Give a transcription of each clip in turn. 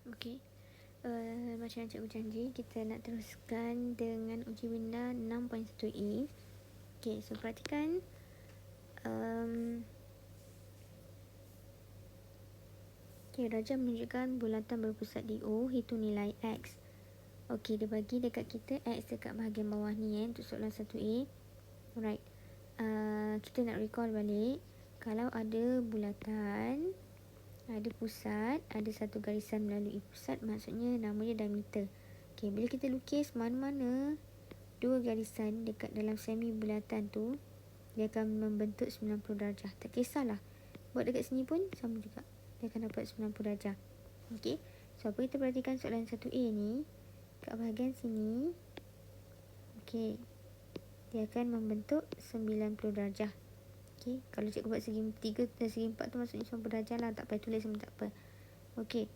Okey. Macam yang cikgu janji, kita nak teruskan dengan uji benda 6.1a. Okey, so perhatikan. Rajah menunjukkan bulatan berpusat di O, hitung nilai X. Okey, dia bagi dekat kita X dekat bahagian bawah ni untuk soalan 1A. Alright. Kita nak recall balik. Kalau ada bulatan, ada pusat, ada satu garisan melalui pusat, maksudnya namanya diameter. Okey, bila kita lukis mana-mana dua garisan dekat dalam semi bulatan tu, dia akan membentuk 90 darjah. Tak kisahlah, buat dekat sini pun sama juga, dia akan dapat 90 darjah. Okey, so apa kita perhatikan soalan 1A ni, kat bahagian sini, okey, dia akan membentuk 90 darjah. Okey, kalau cikgu buat segi 3 dan segi 4 tu maksudnya 90 darjah lah, tak payah tulis pun tak apa. Okey,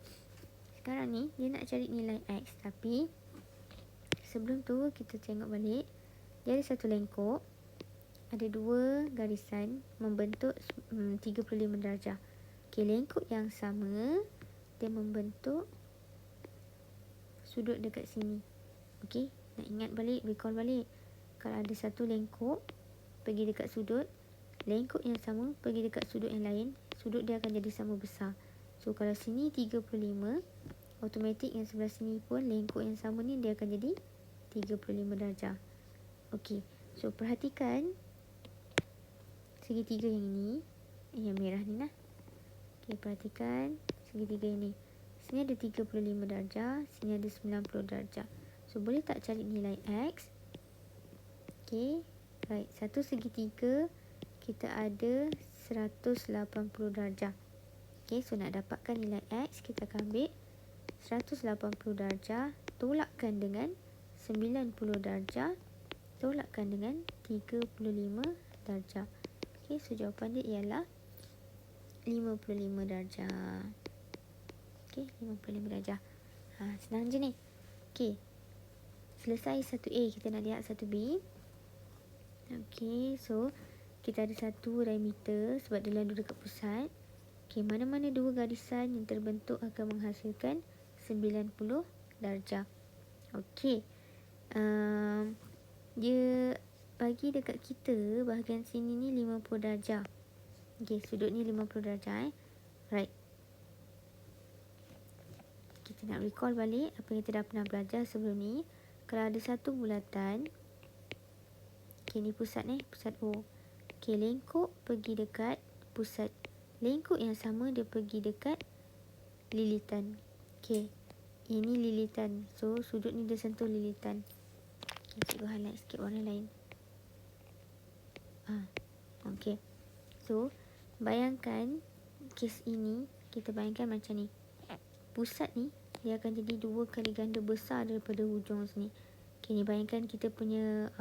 sekarang ni dia nak cari nilai X, tapi sebelum tu kita tengok balik. Dia ada satu lengkuk, ada dua garisan membentuk 35 darjah. Okey, lengkuk yang sama dia membentuk sudut dekat sini. Okey, nak ingat balik, recall balik. Kalau ada satu lengkuk pergi dekat sudut, lengkuk yang sama pergi dekat sudut yang lain, sudut dia akan jadi sama besar. So kalau sini 35, automatik yang sebelah sini pun lengkuk yang sama ni dia akan jadi 35 darjah. Okey, so perhatikan segitiga yang ini, yang merah ni lah. Okey, perhatikan segitiga ini. Sini ada 35 darjah, sini ada 90 darjah. So boleh tak cari nilai X? Okey, right, satu segitiga kita ada 180 darjah. Okey, so nak dapatkan nilai X, kita akan ambil 180 darjah tolakkan dengan 90 darjah tolakkan dengan 35 darjah. Okey, so jawapan dia ialah 55 darjah. Okey, 55 darjah. Senang je ni. Okey, selesai 1A, kita nak lihat 1B. Okey, so kita ada satu diameter sebab dia lalu dekat pusat. Okey, mana-mana dua garisan yang terbentuk akan menghasilkan 90 darjah. Okey, dia bagi dekat kita bahagian sini ni 50 darjah. Okey, sudut ni 50 darjah. Right. Kita nak recall balik apa yang kita dah pernah belajar sebelum ni. Kalau ada satu bulatan, okey, ni pusat ni, pusat O. Okey, lengkuk pergi dekat pusat. Lengkuk yang sama dia pergi dekat lilitan. Okey, ini lilitan. So sudut ni dia sentuh lilitan. Okey, cikgu highlight sikit warna lain. Okey, so bayangkan kes ini, kita bayangkan macam ni. Pusat ni dia akan jadi 2 kali ganda besar daripada hujung sini. Okey, ni bayangkan kita punya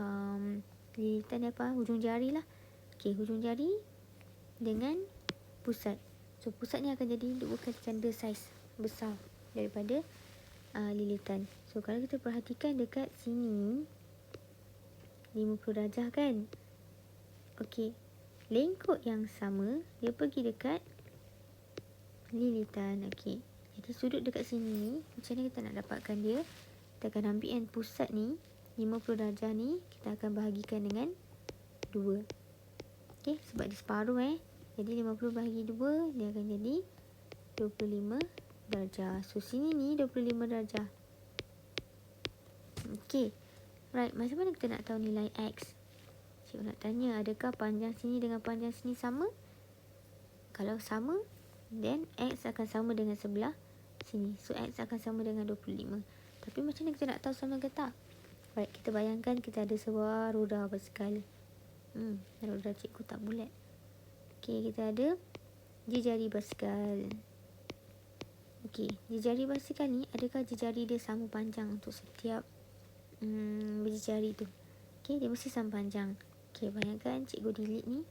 lilitan apa? Hujung jari lah. Okey, hujung jari dengan pusat. So pusat ni akan jadi 2 kali ganda saiz besar daripada lilitan. So kalau kita perhatikan dekat sini 50 darjah kan. Okey, lengkuk yang sama dia pergi dekat lilitan. Okey, jadi sudut dekat sini, macam mana kita nak dapatkan dia? Kita akan ambil yang pusat ni, 50 darjah ni, kita akan bahagikan dengan 2. Okey, sebab dia separuh jadi 50 bahagi 2, dia akan jadi 25 darjah. So sini ni 25 darjah. Okey, right, macam mana kita nak tahu nilai X? Cikgu nak tanya, adakah panjang sini dengan panjang sini sama? Kalau sama, then X akan sama dengan sebelah sini. So X akan sama dengan 25. Tapi macam mana kita nak tahu sama ke tak? Right, kita bayangkan kita ada sebuah roda basikal. Roda cikgu tak bulat. Okey, kita ada jejari basikal. Okey, jejari basikal ni, adakah jejari dia sama panjang untuk setiap jejari tu? Okey, dia mesti sama panjang. Okey, bayangkan cikgu delete ni.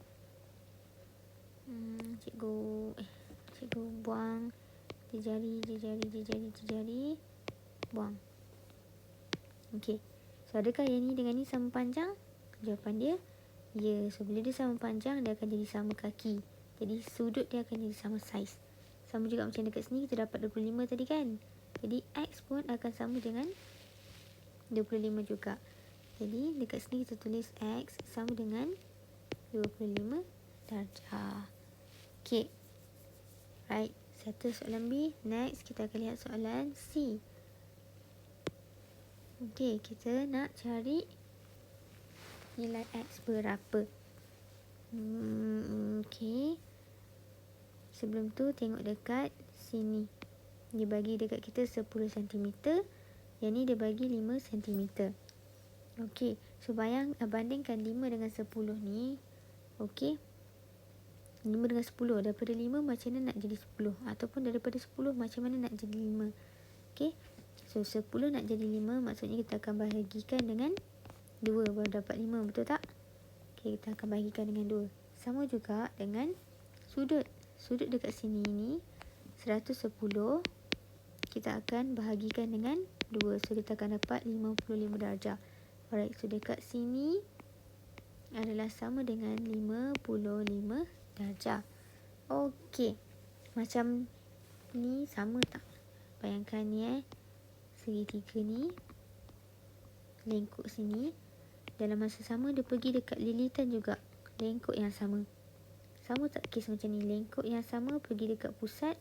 Cikgu buang jejari, buang. Okey, so adakah yang ni dengan ni sama panjang? Jawapan dia ya. So bila dia sama panjang, dia akan jadi sama kaki. Jadi sudut dia akan jadi sama saiz. Sama juga macam dekat sini kita dapat 25 tadi kan. Jadi X pun akan sama dengan 25 juga. Jadi dekat sini kita tulis X sama dengan 25 darjah. Okay. Right. Settle soalan B. Next kita akan lihat soalan C. Okay. Kita nak cari nilai X berapa. Okay. Sebelum tu tengok dekat sini. Dia bagi dekat kita 10 cm. Yang ni dia bagi 5 cm. Okey, so bandingkan 5 dengan 10 ni. Okey. 5 dengan 10, daripada 5 macam mana nak jadi 10, ataupun daripada 10 macam mana nak jadi 5. Okey. So 10 nak jadi 5, maksudnya kita akan bahagikan dengan 2 baru dapat 5, betul tak? Okey, kita akan bahagikan dengan 2. Sama juga dengan sudut. Sudut dekat sini ni 110, kita akan bahagikan dengan 2. So kita akan dapat 55 darjah. Alright, so dekat sini adalah sama dengan 55 darjah. Okey. Macam ni sama tak? Bayangkan ni segitiga ni lengkuk sini. Dalam masa sama dia pergi dekat lilitan juga. Lengkuk yang sama. Sama tak kes macam ni? Lengkuk yang sama pergi dekat pusat.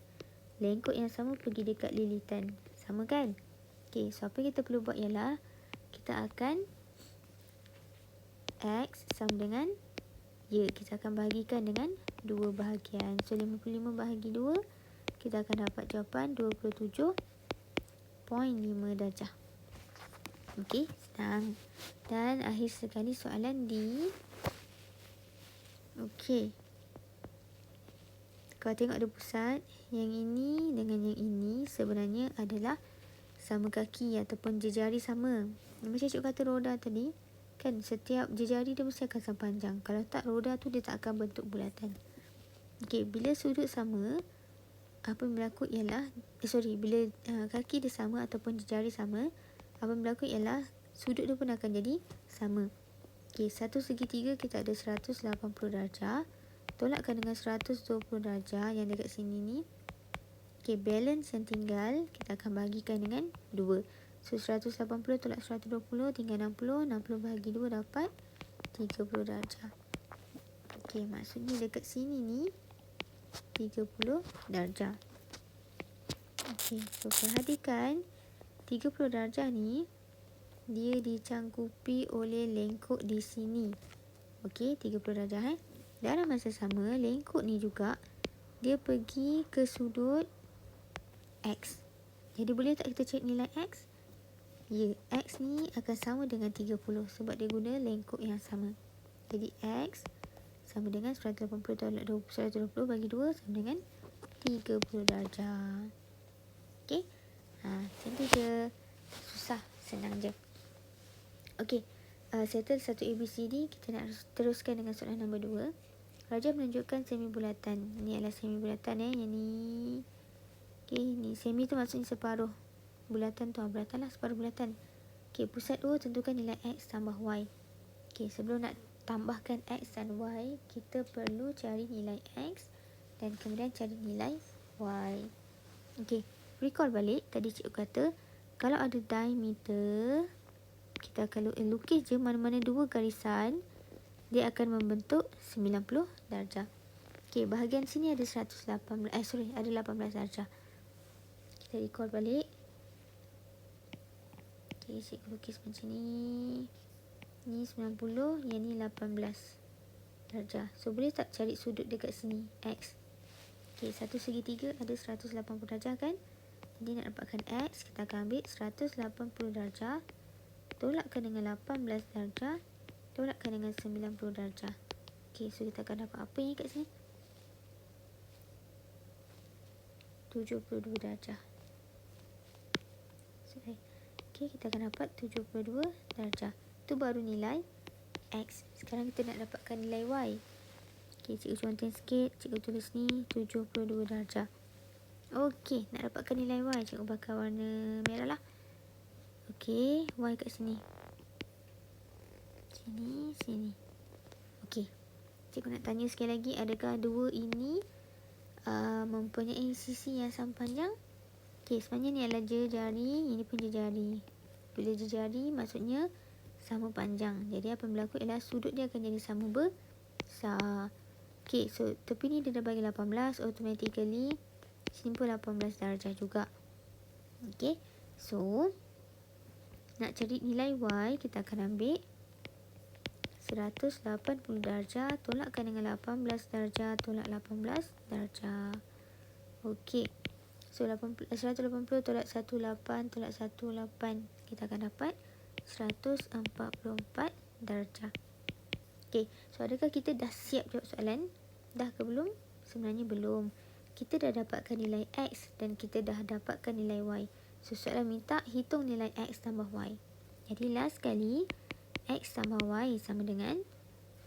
Lengkuk yang sama pergi dekat lilitan. Sama kan? Okey, so apa kita perlu buat ialah kita akan X sama dengan Y. Kita akan bahagikan dengan 2 bahagian. So 55 bahagi 2, kita akan dapat jawapan 27.5 darjah. Okey, senang. Dan akhir sekali soalan D. Okey. Kalau tengok ada pusat, yang ini dengan yang ini sebenarnya adalah sama kaki ataupun jejari sama. Macam cikgu kata roda tadi, kan setiap jejari dia mesti akan sama panjang. Kalau tak, roda tu dia tak akan bentuk bulatan. Okey, bila sudut sama, apa yang berlaku ialah bila kaki dia sama ataupun jejari sama, apa yang berlaku ialah sudut dia pun akan jadi sama. Okey, satu segitiga kita ada 180 darjah. Tolakkan dengan 120 darjah yang dekat sini ni. Okey, balance yang tinggal kita akan bahagikan dengan 2. So 180 tolak 120 tinggal 60. 60 bahagi 2 dapat 30 darjah. Okey, maksudnya dekat sini ni 30 darjah. Okey, so perhatikan 30 darjah ni dia dicangkupi oleh lengkuk di sini. Okey, 30 darjah Dalam masa sama, lengkuk ni juga dia pergi ke sudut X. Jadi boleh tak kita cari nilai X? Ya, X ni akan sama dengan 30 sebab dia guna lengkuk yang sama. Jadi X sama dengan 180 tolak 120 bagi 2 sama dengan 30 darjah. Okey? Macam tu je. Susah, senang je. Okey. Settle satu ABCD. Kita nak teruskan dengan soalan nombor 2. Raja menunjukkan semi bulatan. Ini adalah semi bulatan Yang ni. Okey, ni semi tu maksudnya separuh. Bulatan tu bulatan lah, separuh bulatan. Okey, pusat O tentukan nilai X tambah Y. Okey, sebelum nak tambahkan X dan Y, kita perlu cari nilai X dan kemudian cari nilai Y. Okey, recall balik. Tadi cikgu kata, kalau ada diameter, kita akan lukis je mana-mana dua garisan, dia akan membentuk 90 darjah. Okey, bahagian sini ada 18 darjah. Kita recall balik. Okey, cikgu lukis macam ni. Ni 90, yang ni 18 darjah. So, boleh tak cari sudut dekat sini? X. Okey, satu segitiga ada 180 darjah kan? Jadi nak dapatkan X, kita akan ambil 180 darjah. Tolakkan dengan 18 darjah. Tolakkan dengan 90 darjah. Okey, so kita akan dapat apa yang kat sini? 72 darjah. Okey, kita akan dapat 72 darjah. Itu baru nilai X. Sekarang kita nak dapatkan nilai Y. Okey, cikgu contoh sikit. Cikgu tulis ni 72 darjah. Okey, nak dapatkan nilai Y, cikgu bakar warna merah lah. Okey, Y kat sini. Sini. Okey. Cikgu nak tanya sekali lagi, adakah dua ini mempunyai sisi yang sama panjang? Okey, sebenarnya ni adalah jari, ini pun jari. Bila jari maksudnya sama panjang. Jadi apa yang berlaku ialah sudut dia akan jadi sama besar. Okey, so tepi ni dia dah bagi 18, automatically sini pun 18 darjah juga. Okey, so nak cari nilai Y, kita akan ambil 180 darjah tolakkan dengan 18 darjah tolak 18 darjah. Okey, so 180 tolak 18 tolak 18, kita akan dapat 144 darjah. Okey, so adakah kita dah siap jawab soalan? Dah ke belum? Sebenarnya belum. Kita dah dapatkan nilai X dan kita dah dapatkan nilai Y. So soalan minta hitung nilai X tambah Y. Jadi last sekali, X tambah Y sama dengan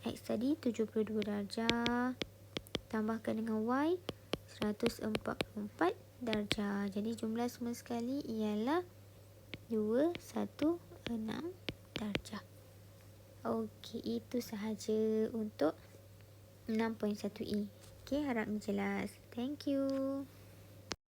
X tadi 72 darjah tambahkan dengan Y 144 darjah. Jadi jumlah semua sekali ialah 216 darjah. Okey, itu sahaja untuk 6.1E. Okey, harap jelas. Thank you.